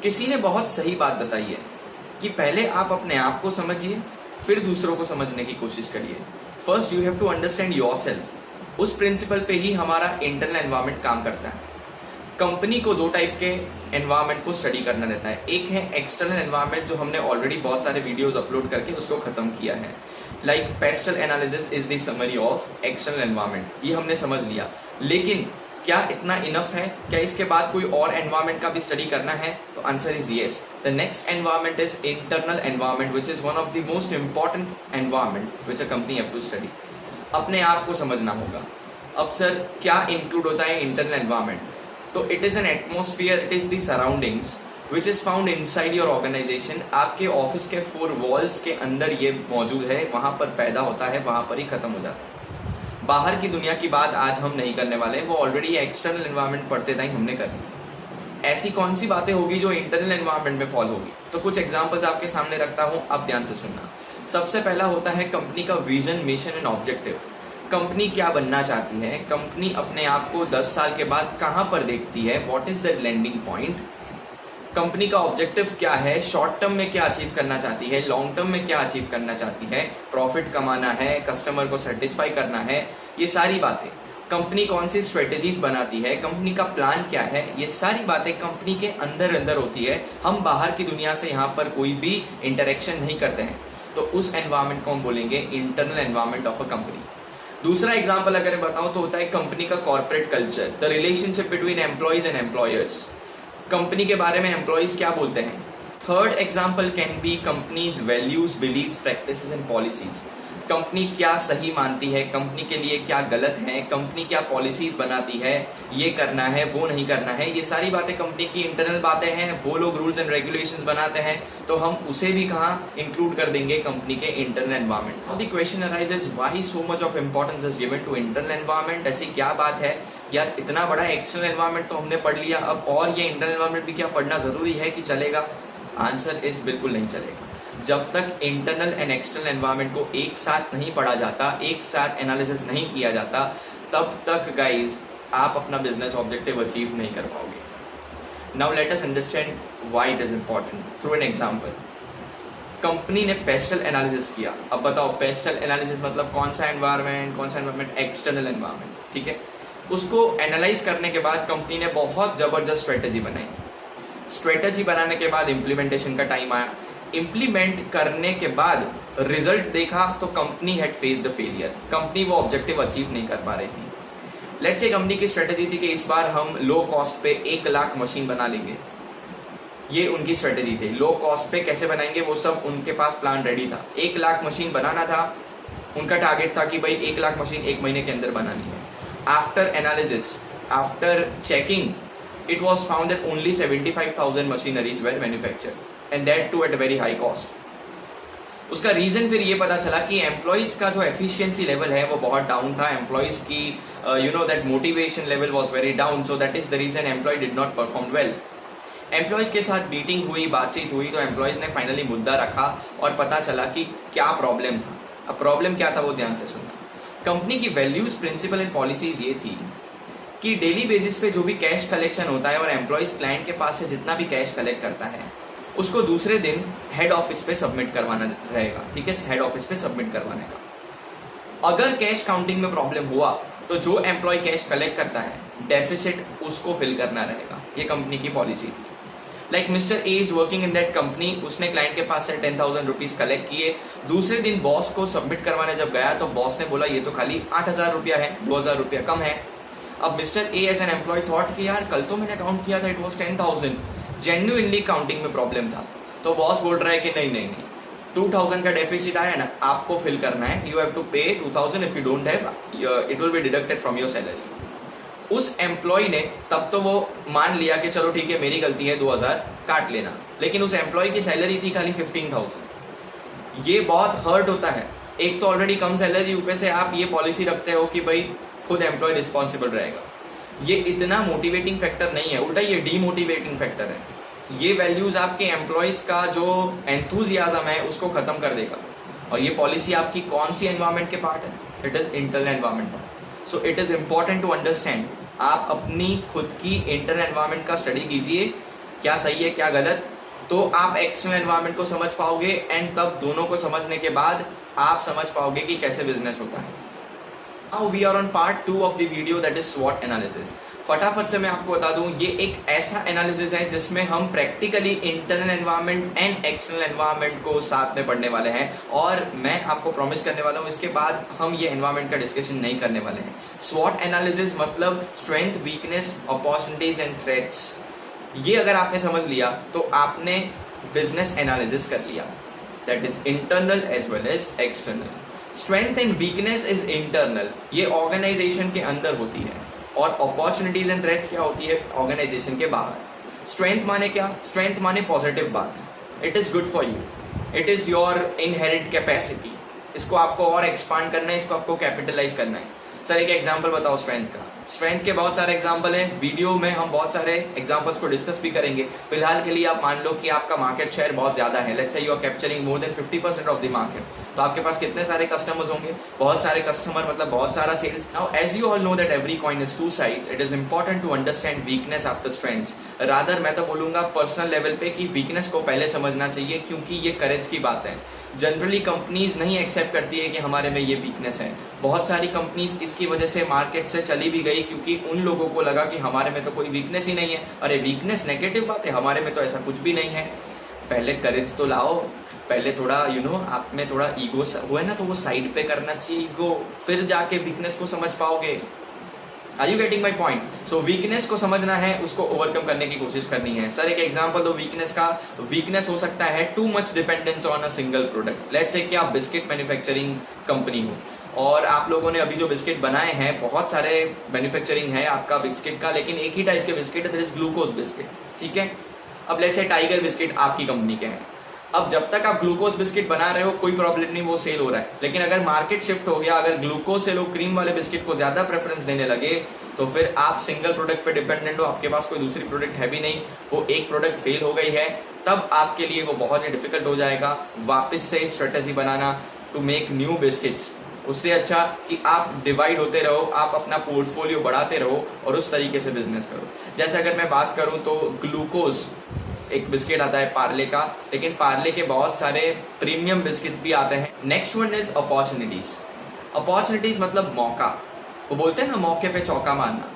किसी ने बहुत सही बात बताई है कि पहले आप अपने आप को समझिए, फिर दूसरों को समझने की कोशिश करिए। First you have to understand yourself. उस प्रिंसिपल पे ही हमारा इंटरनल एनवायरनमेंट काम करता है। कंपनी को दो टाइप के एनवायरनमेंट को स्टडी करना रहता है। एक है एक्सटर्नल एनवायरनमेंट, जो हमने ऑलरेडी बहुत सारे वीडियोस अपलोड करके उसको खत्म किया है। Like pastel analysis is the summary of external environment, ये हमने समझ लिया। लेकिन क्या इतना इनफ है? क्या इसके बाद कोई और एनवायरनमेंट का भी स्टडी करना है? तो answer is yes. The next environment is internal environment, which is one of the most important environment which a company have to study. अपने आप को समझना होगा। अब सर क्या इंक्लूड होता है इंटरनल एनवायरनमेंट? तो it is an atmosphere, it is the surroundings which is found inside your organisation. आपके ऑफिस के 4 वॉल्स के अंदर ये मौजूद है, वहां पर पैदा होता है, वहां पर ही खत्म हो जाता है। बाहर की दुनिया की बात आज हम नहीं करने वाले, वो ऑलरेडी एक्सटर्नल एनवायरनमेंट पढ़ते टाइम हमने कर ली। ऐसी कौन सी बातें होगी जो इंटरनल एनवायरनमेंट में फॉलो होगी? तो कुछ एग्जांपल्स आपके सामने रखता हूं, आप ध्यान से सुनना। सबसे पहला होता है कंपनी का vision, mission and objective. Company क्या बनना चाहती है? कंपनी अपने आप को 10 साल के बाद कहां पर देखती है? What is the landing point? Company का ऑब्जेक्टिव क्या है? शॉर्ट टर्म में क्या अचीव करना चाहती है, लॉन्ग टर्म में क्या अचीव करना चाहती है? प्रॉफिट कमाना है, कस्टमर को सेटिस्फाई करना है, ये सारी बातें। कंपनी कौन सी स्ट्रेटेजीज बनाती है, कंपनी का प्लान क्या है, ये सारी बातें कंपनी के अंदर अंदर होती है। हम बाहर की दुनिया से यहाँ पर कोई भी इंटरेक्शन नहीं करते हैं, तो उस एनवायरमेंट को हम बोलेंगे internal environment of a company. दूसरा एग्जाम्पल अगर मैं बताऊं तो होता है कंपनी का corporate culture, the relationship between employees and employers. Company के बारे में एम्प्लॉयज क्या बोलते हैं? Third example can be companies values, beliefs, practices and policies. Company क्या सही मानती है, कंपनी के लिए क्या गलत है, कंपनी क्या पॉलिसीज बनाती है, ये करना है, वो नहीं करना है, ये सारी बातें कंपनी की इंटरनल बातें हैं। वो लोग रूल्स एंड रेगुलेशंस बनाते हैं, तो हम उसे भी कहाँ इंक्लूड कर देंगे? कंपनी के internal environment. Now the question arises, why so much of importance is given to internal environment? ऐसी क्या बात है यार, इतना बड़ा एक्सटर्नल एनवायरनमेंट तो हमने पढ़ लिया, अब और ये इंटरनल एनवायरनमेंट भी क्या पढ़ना जरूरी है कि चलेगा? आंसर इज बिल्कुल नहीं चलेगा। जब तक इंटरनल एंड एक्सटर्नल एनवायरनमेंट को एक साथ नहीं पढ़ा जाता, एक साथ एनालिसिस नहीं किया जाता, तब तक गाइज आप अपना बिजनेस ऑब्जेक्टिव अचीव नहीं कर पाओगे। Now let us understand why it is important through an example. Company ने पेस्टल एनालिसिस किया। अब बताओ पेस्टल एनालिसिस मतलब कौन सा एनवायरनमेंट? कौन सा एनवायरनमेंट? एक्सटर्नल एनवायरनमेंट, ठीक है। उसको एनालाइज करने के बाद कंपनी ने बहुत जबरदस्त स्ट्रेटेजी बनाई। स्ट्रेटेजी बनाने के बाद इम्प्लीमेंटेशन का टाइम आया। इम्प्लीमेंट करने के बाद रिजल्ट देखा तो company had faced a failure. Company वो ऑब्जेक्टिव अचीव नहीं कर पा रही थी। लेट्स से कंपनी की स्ट्रेटेजी थी कि इस बार हम लो कॉस्ट पे 1 लाख मशीन बना लेंगे। ये उनकी स्ट्रेटेजी थी। लो कॉस्ट पे कैसे बनाएंगे वो सब उनके पास प्लान रेडी था। 1 लाख मशीन बनाना था, उनका टारगेट था कि भाई 1 लाख मशीन 1 महीने के अंदर बनानी है। After analysis, after checking, it was found that only 75,000 machineries were manufactured and that too at a very high cost। उसका रीजन फिर ये पता चला कि एम्प्लॉइज का जो एफिशिएंसी लेवल है वो बहुत डाउन था। एम्प्लॉइज की that motivation level was very down, so that is the reason employee did not perform well. Employees के साथ मीटिंग हुई, बातचीत हुई, तो एम्प्लॉइज ने फाइनली मुद्दा रखा और पता चला कि क्या प्रॉब्लम था। अब प्रॉब्लम क्या था वो ध्यान से सुनना। कंपनी की वैल्यूज, प्रिंसिपल एंड पॉलिसीज ये थी कि डेली बेसिस पे जो भी कैश कलेक्शन होता है और एम्प्लॉइज क्लाइंट के पास से जितना भी कैश कलेक्ट करता है उसको दूसरे दिन हेड ऑफिस पे सबमिट करवाना रहेगा, ठीक है, हेड ऑफिस पे सबमिट करवाने का। अगर कैश काउंटिंग में प्रॉब्लम हुआ तो जो एम्प्लॉय कैश कलेक्ट करता है डेफिसिट उसको फिल करना रहेगा। ये कंपनी की पॉलिसी थी। Like mister A is working in that company, उसने क्लाइंट के पास से 10,000 रुपीज कलेक्ट किए। दूसरे दिन बॉस को सबमिट करवाने जब गया तो बॉस ने बोला ये तो खाली 8,000 रुपया है, 2,000 रुपया कम है। अब mister A as an employee thought कि यार कल तो मैंने काउंट किया था, इट वाज 10,000, जेन्युइनली काउंटिंग में प्रॉब्लम था। तो बॉस बोल रहा है कि नहीं नहीं नहीं, 2,000 का डेफिसिट आया ना, आपको फिल करना है, यू हैव टू पे 2,000, if you don't have it will be deducted from your salary. उस एम्प्लॉय ने तब तो वो मान लिया कि चलो ठीक है मेरी गलती है, 2,000 काट लेना, लेकिन उस एम्प्लॉय की सैलरी थी खाली 15,000। ये बहुत हर्ट होता है। एक तो ऑलरेडी कम सैलरी, ऊपर से आप ये पॉलिसी रखते हो कि भाई खुद एम्प्लॉय रिस्पॉन्सिबल रहेगा। ये इतना मोटिवेटिंग फैक्टर नहीं है, उल्टा ये डीमोटिवेटिंग फैक्टर है। ये वैल्यूज आपके एम्प्लॉयज का जो एंथुजियाज्म है उसको खत्म कर देगा। और ये पॉलिसी आपकी कौन सी एनवायरमेंट के पार्ट है? It is internal environment part. So it is important to understand. आप अपनी खुद की इंटरनल एनवायरमेंट का स्टडी कीजिए, क्या सही है क्या गलत, तो आप एक्सटर्नल एनवायरनमेंट को समझ पाओगे एंड तब दोनों को समझने के बाद आप समझ पाओगे कि कैसे बिजनेस होता है। Now we are on part 2 of the video, that is स्वॉट एनालिसिस। फटाफट से मैं आपको बता दूं, ये एक ऐसा एनालिसिस है जिसमें हम practically internal environment and external environment को साथ में पढ़ने वाले हैं, और मैं आपको प्रॉमिस करने वाला हूं इसके बाद हम ये एनवायरनमेंट का डिस्कशन नहीं करने वाले हैं। स्वॉट एनालिसिस मतलब strength, weakness, opportunities and threats. ये अगर आपने समझ लिया तो आपने बिजनेस एनालिसिस कर लिया, that is internal as well as external. Strength and weakness is internal, ये ऑर्गेनाइजेशन के अंदर होती है, और अपॉर्चुनिटीज एंड थ्रेट्स क्या होती है, ऑर्गेनाइजेशन के बाहर। स्ट्रेंथ माने क्या, स्ट्रेंथ माने पॉजिटिव बात, it is good for you, it is your inherit capacity, इसको आपको और एक्सपांड करना है, इसको आपको कैपिटलाइज करना है। सर एक एग्जांपल बताओ स्ट्रेंथ का। स्ट्रेंथ के बहुत सारे एग्जांपल हैं, वीडियो में हम बहुत सारे एग्जांपल्स को डिस्कस भी करेंगे। फिलहाल के लिए आप मान लो कि आपका मार्केट शेयर बहुत ज्यादा है, let's say you are capturing more than 50% of the market, तो आपके पास कितने सारे कस्टमर्स होंगे, बहुत सारे कस्टमर मतलब बहुत सारा sales. Now as you all know that every coin is two sides, it is important to understand weakness after strengths. Rather मैं तो बोलूंगा पर्सनल लेवल पे कि वीकनेस को पहले समझना चाहिए, क्योंकि ये करेज की बात है। जनरली कंपनीज नहीं एक्सेप्ट करती है कि हमारे में ये वीकनेस है। बहुत सारी कंपनीज इसकी वजह से मार्केट से चली भी गई, क्योंकि उन लोगों को लगा कि हमारे में तो कोई वीकनेस ही नहीं है। अरे वीकनेस नेगेटिव बात है, हमारे में तो ऐसा कुछ भी नहीं है। पहले करेज तो लाओ, पहले थोड़ा आप में थोड़ा ईगो हुआ है ना, तो वो साइड पे करना चाहिए ईगो, फिर जाके वीकनेस को समझ पाओगे। Are you getting my point? So weakness को समझना है, उसको ओवरकम करने की कोशिश करनी है। सर एक एग्जांपल दो वीकनेस का। वीकनेस हो सकता है too much dependence on a single product. Let's say कि आप बिस्किट मैन्युफैक्चरिंग कंपनी हो, और आप लोगों ने अभी जो बिस्किट बनाए हैं, बहुत सारे मैन्युफैक्चरिंग है आपका बिस्किट का, लेकिन एक ही टाइप के बिस्किट है, दैट इज ग्लूकोज बिस्किट, ठीक है। अब लेट्स से टाइगर बिस्किट आपकी कंपनी के हैं। अब जब तक आप ग्लूकोज बिस्किट बना रहे हो कोई प्रॉब्लम नहीं, वो सेल हो रहा है। लेकिन अगर मार्केट शिफ्ट हो गया, अगर ग्लूकोज से लोग क्रीम वाले बिस्किट को ज्यादा प्रेफरेंस देने लगे, तो फिर आप सिंगल प्रोडक्ट पे डिपेंडेंट हो, आपके पास कोई दूसरी प्रोडक्ट है भी नहीं, वो एक प्रोडक्ट फेल हो गई है, तब आपके लिए वो बहुत ही डिफिकल्ट हो जाएगा वापस से स्ट्रेटेजी बनाना टू मेक न्यू बिस्किट्स। उससे अच्छा कि आप डिवाइड होते रहो, आप अपना पोर्टफोलियो बढ़ाते रहो और उस तरीके से बिजनेस करो। जैसे अगर मैं बात करूं तो ग्लूकोज एक बिस्किट आता है पार्ले का, लेकिन पार्ले के बहुत सारे प्रीमियम बिस्किट्स भी आते हैं। Next one is opportunities. Opportunities मतलब मौका, वो बोलते हैं ना मौके पे चौका मारना।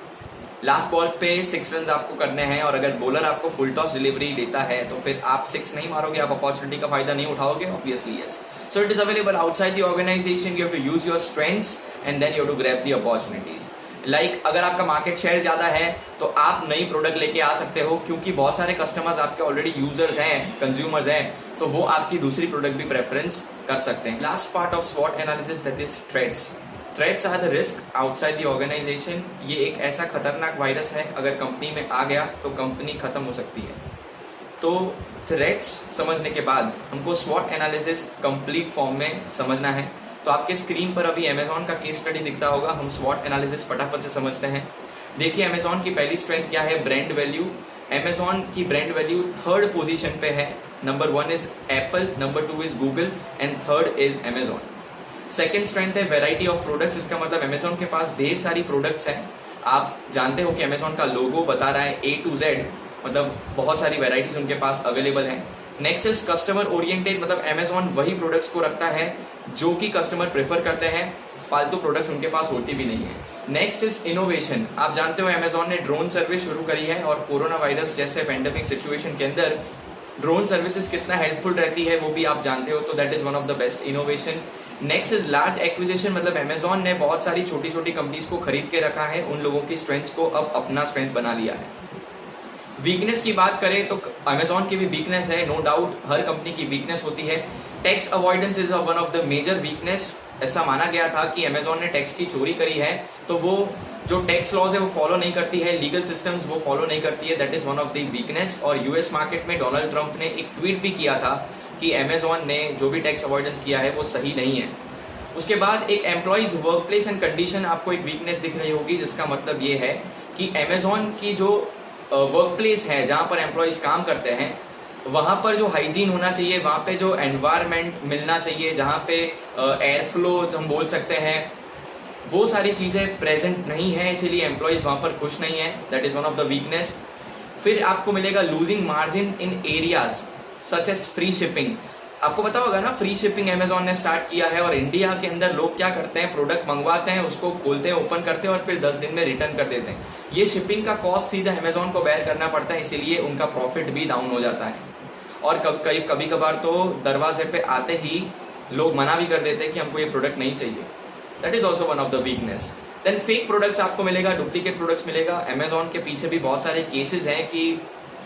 लास्ट बॉल पे 6 रन आपको करने हैं, और अगर बॉलर आपको फुल टॉस डिलीवरी देता है तो फिर आप 6 नहीं मारोगे, आप अपॉर्चुनिटी का फायदा नहीं उठाओगे, obviously yes. So it is available outside the organisation, you have to use your strengths and then you have to grab the opportunities. Like अगर आपका मार्केट शेयर ज्यादा है तो आप नई प्रोडक्ट लेके आ सकते हो, क्योंकि बहुत सारे कस्टमर्स आपके ऑलरेडी यूजर्स हैं, कंज्यूमर्स हैं, तो वो आपकी दूसरी प्रोडक्ट भी प्रेफरेंस कर सकते हैं। लास्ट पार्ट ऑफ स्वॉट analysis, that is threats. Threats are the risk outside the organisation. ये एक ऐसा खतरनाक वायरस है, अगर कंपनी में आ गया तो कंपनी खत्म हो सकती है। तो थ्रेट्स समझने के बाद हमको स्वॉट एनालिसिस कंप्लीट फॉर्म में समझना है। तो आपके स्क्रीन पर अभी अमेजॉन का केस स्टडी दिखता होगा, हम स्वॉट एनालिसिस फटाफट से समझते हैं। देखिए अमेजॉन की पहली स्ट्रेंथ क्या है, ब्रांड वैल्यू। अमेजॉन की ब्रांड वैल्यू 3rd पोजीशन पे है। Number 1 is Apple, number 2 is Google and 3rd is Amazon. Second strength है वेराइटी ऑफ प्रोडक्ट्स। इसका मतलब अमेजॉन के पास ढेर सारी प्रोडक्ट्स हैं। आप जानते हो कि अमेजॉन का लोगो बता रहा है A to Z, मतलब बहुत सारी वेराइटीज उनके पास अवेलेबल हैं। नेक्स्ट इज कस्टमर ओरिएंटेड, मतलब अमेजॉन वही प्रोडक्ट्स को रखता है जो कि कस्टमर प्रेफर करते हैं, फालतू प्रोडक्ट्स उनके पास होती भी नहीं है। Next is innovation. आप जानते हो अमेजॉन ने ड्रोन सर्विस शुरू करी है, और कोरोना वायरस जैसे पेंडेमिक सिचुएशन के अंदर ड्रोन सर्विसेज कितना हेल्पफुल रहती है वो भी आप जानते हो, तो that is one of the best innovation. Next is large acquisition, मतलब अमेजॉन ने बहुत सारी छोटी छोटी कंपनीज को खरीद के रखा है, उन लोगों की स्ट्रेंथ को अब अपना स्ट्रेंथ बना लिया है। वीकनेस की बात करें तो अमेजॉन की भी वीकनेस है, नो डाउट, हर कंपनी की वीकनेस होती है। Tax avoidance is one of the major weakness. ऐसा माना गया था कि अमेजॉन ने टैक्स की चोरी करी है, तो वो जो टैक्स लॉज है वो फॉलो नहीं करती है, लीगल सिस्टम्स वो फॉलो नहीं करती है, that is one of the weakness. और यूएस मार्केट में डोनाल्ड ट्रंप ने एक ट्वीट भी किया था कि अमेजॉन ने जो भी टैक्स अवॉइडेंस किया है वो सही नहीं है। उसके बाद एक employees work place and condition, आपको एक वीकनेस दिख रही होगी, जिसका मतलब ये है कि अमेजॉन की जो वर्क प्लेस है जहां पर एम्प्लॉइज काम करते हैं, वहां पर जो हाइजीन होना चाहिए, वहां पे जो एनवायरनमेंट मिलना चाहिए, जहां पे एयर फ्लो हम बोल सकते हैं, वो सारी चीजें प्रेजेंट नहीं है, इसीलिए एम्प्लॉइज वहां पर खुश नहीं है, that is one of the weakness. फिर आपको मिलेगा losing margin in areas such as free shipping. आपको पता होगा ना, फ्री शिपिंग अमेजोन ने स्टार्ट किया है और इंडिया के अंदर लोग क्या करते हैं, प्रोडक्ट मंगवाते हैं, उसको खोलते हैं, ओपन करते हैं और फिर 10 दिन में रिटर्न कर देते हैं। ये शिपिंग का कॉस्ट सीधा अमेजोन को बेयर करना पड़ता है, इसीलिए उनका प्रॉफिट भी डाउन हो जाता है। और कभी कभार तो दरवाजे पे आते ही लोग मना भी कर देते हैं कि हमको ये प्रोडक्ट नहीं चाहिए। That is also one of the weakness. Then fake products आपको मिलेगा, डुप्लीकेट प्रोडक्ट्स मिलेगा। अमेजोन के पीछे भी बहुत सारे केसेस हैं कि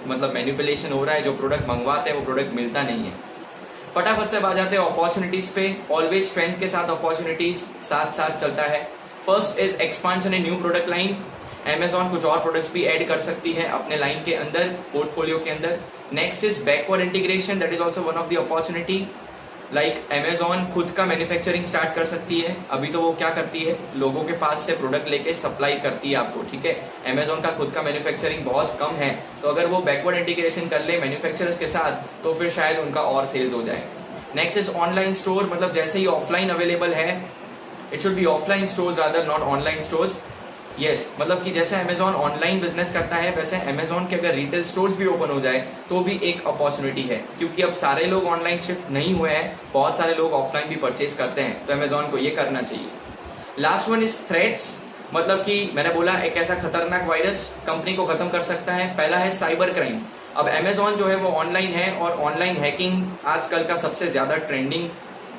मतलब मैनिपुलेशन हो रहा है, जो प्रोडक्ट मंगवाते हैं वो प्रोडक्ट मिलता नहीं है। फटाफट से आ जाते हैं अपॉर्चुनिटीज पे। ऑलवेज स्ट्रेंथ के साथ अपॉर्चुनिटीज साथ साथ चलता है। First is expansion in new product line. Amazon कुछ और प्रोडक्ट्स भी ऐड कर सकती है अपने लाइन के अंदर, पोर्टफोलियो के अंदर। Next is backward integration, that is also one of the opportunity. Like Amazon खुद का मैन्युफैक्चरिंग स्टार्ट कर सकती है। अभी तो वो क्या करती है, लोगों के पास से प्रोडक्ट लेके सप्लाई करती है आपको, ठीक है। अमेजोन का खुद का मैन्युफैक्चरिंग बहुत कम है, तो अगर वो बैकवर्ड इंटीग्रेशन कर ले मैन्युफैक्चरर्स के साथ तो फिर शायद उनका और सेल्स हो जाए। नेक्स्ट इज ऑनलाइन स्टोर, मतलब जैसे ही ऑफलाइन अवेलेबल है, it should be offline stores rather not online stores. Yes, मतलब कि जैसे अमेजोन ऑनलाइन बिजनेस करता है वैसे अमेजोन के अगर रिटेल स्टोर्स भी ओपन हो जाए तो भी एक अपॉर्चुनिटी है, क्योंकि अब सारे लोग ऑनलाइन शिफ्ट नहीं हुए हैं, बहुत सारे लोग ऑफलाइन भी परचेज करते हैं, तो अमेजोन को ये करना चाहिए। लास्ट वन इज थ्रेट्स, मतलब कि मैंने बोला एक ऐसा खतरनाक वायरस कंपनी को खत्म कर सकता है। पहला है साइबर क्राइम। अब अमेजोन जो है वो ऑनलाइन है और ऑनलाइन हैकिंग आजकल का सबसे ज्यादा ट्रेंडिंग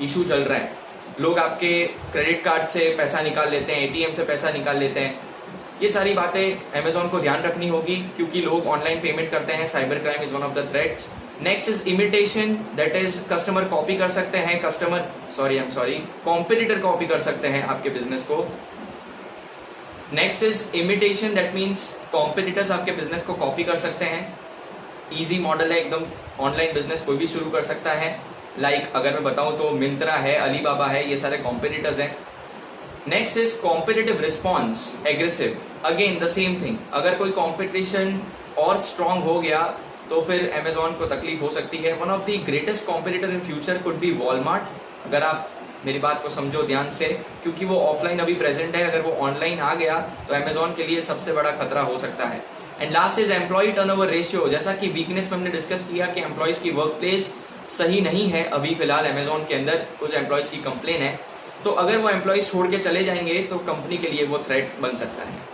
इशू चल रहा है। लोग आपके क्रेडिट कार्ड से पैसा निकाल लेते हैं, एटीएम से पैसा निकाल लेते हैं। ये सारी बातें अमेजोन को ध्यान रखनी होगी, क्योंकि लोग ऑनलाइन पेमेंट करते हैं। Cyber crime is one of the threats. Next is imitation, that is customer copy कर सकते हैं, कॉम्पिटिटर कॉपी कर सकते हैं आपके बिजनेस को। Next is imitation, that means competitors आपके बिजनेस को कॉपी कर सकते हैं। इजी मॉडल है एकदम, ऑनलाइन बिजनेस कोई भी शुरू कर सकता है। लाइक अगर मैं बताऊं तो मिंत्रा है, अलीबाबा है, ये सारे कॉम्पिटिटर्स हैं। Next is competitive response, aggressive, again the same thing. अगर कोई कॉम्पिटिशन और स्ट्रांग हो गया तो फिर अमेजोन को तकलीफ हो सकती है। One of the greatest competitor in future could be Walmart, अगर आप मेरी बात को समझो ध्यान से, क्योंकि वो ऑफलाइन अभी प्रेजेंट है। अगर वो ऑनलाइन आ गया तो अमेजोन के लिए सबसे बड़ा खतरा हो सकता है। And last is employee turnover ratio, जैसा कि वीकनेस में हमने डिस्कस किया कि एम्प्लॉयज की वर्क प्लेस सही नहीं है अभी फिलहाल अमेजोन के अंदर, कुछ एम्प्लॉयज की कंप्लेन है, तो अगर वो एम्प्लॉयज छोड़ के चले जाएंगे तो कंपनी के लिए वो थ्रेट बन सकता है।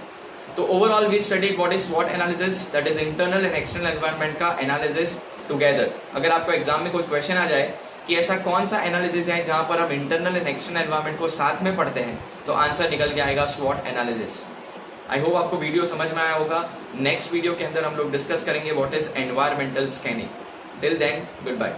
तो overall we studied what is स्वॉट analysis, that is internal and external environment का एनालिसिस टुगेदर। अगर आपको एग्जाम में कोई क्वेश्चन आ जाए कि ऐसा कौन सा एनालिसिस है जहां पर हम इंटरनल एंड एक्सटर्नल एनवायरनमेंट को साथ में पढ़ते हैं, तो आंसर निकल के आएगा स्वॉट एनालिसिस। आई होप आपको वीडियो समझ में आया होगा। नेक्स्ट वीडियो के अंदर हम लोग डिस्कस करेंगे what is environmental scanning. Till then, good bye.